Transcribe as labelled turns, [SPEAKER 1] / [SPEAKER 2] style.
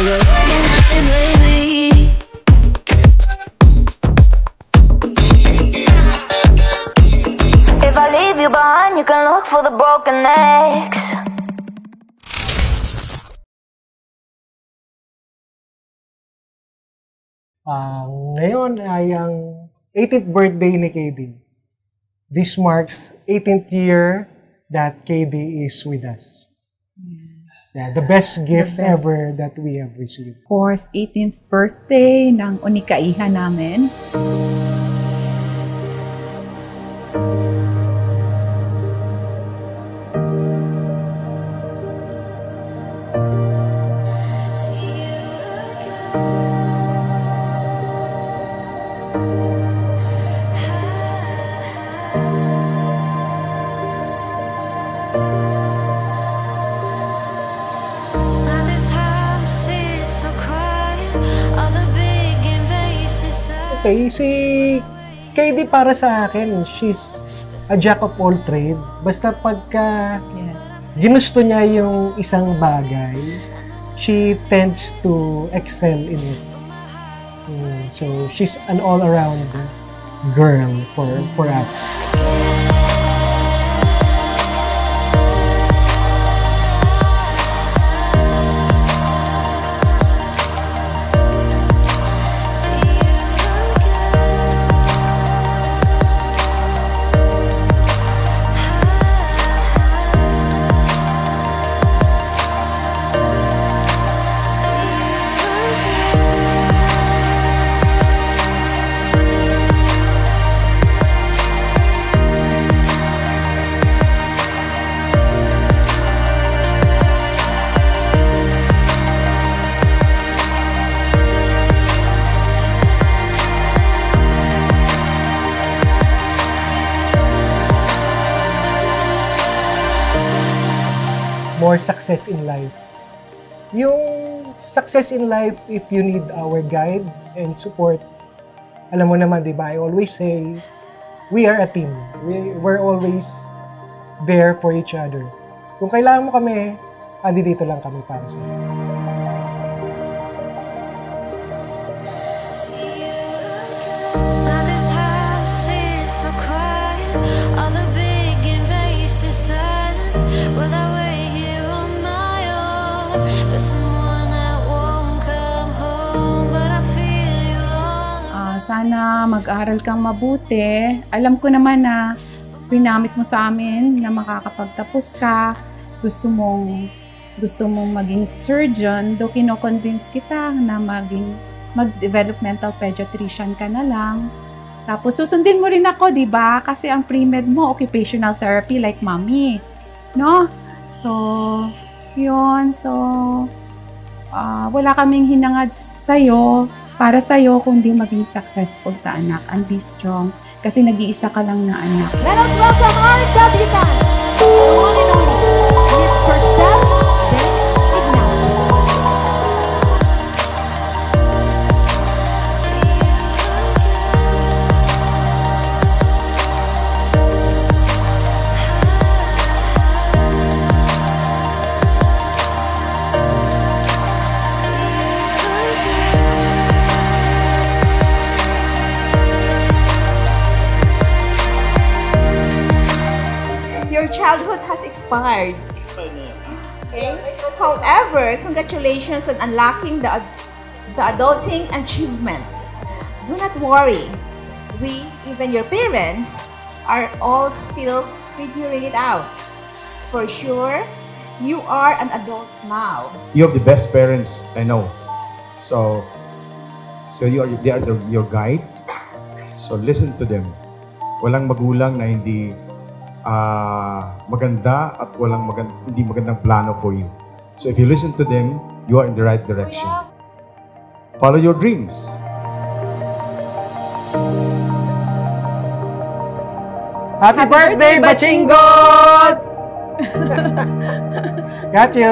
[SPEAKER 1] If I leave you behind, you can look for the broken eggs.
[SPEAKER 2] Ngayon ay ang 18th birthday ni KD. This marks 18th year that KD is with us. Yeah, the best gift ever that we have received.
[SPEAKER 3] Of course, 18th birthday ng unikaiha namin.
[SPEAKER 2] Okay, si KD para sa akin, she's a jack of all trade. Basta pagka ginusto niya yung isang bagay, she tends to excel in it. So, she's an all-around girl for us. More success in life. Yung success in life, if you need our guide and support, alam mo naman, di ba? I always say, we are a team. We're always there for each other. Kung kailangan mo kami, dito lang kami para sa iyo.
[SPEAKER 3] Sana mag-aral kang mabuti. Alam ko naman na pinamis mo sa amin na makakapagtapos ka. Gusto mong maging surgeon, do kino-convince kita na mag-developmental pediatrician ka na lang. Tapos susundin mo rin ako, di ba? Kasi ang pre-med mo, occupational therapy like mommy. No? So, yun. So, wala kaming hinangad sa'yo. Para sa'yo, kundi maging successful ka, anak, and be strong. Kasi nag-iisa ka lang na anak.
[SPEAKER 4] Let us welcome our debutant, the one and only, Miss Cristel Ignacio. Your childhood has expired. Okay? However, congratulations on unlocking the adulting achievement. Do not worry. We, even your parents, are all still figuring it out. For sure, you are an adult now.
[SPEAKER 5] You have the best parents I know. So they are your guide. So listen to them. Walang magulang na hindi maganda at hindi magandang plano for you. So if you listen to them, you are in the right direction. Follow your dreams.
[SPEAKER 2] Happy birthday, Bachingot! Got you!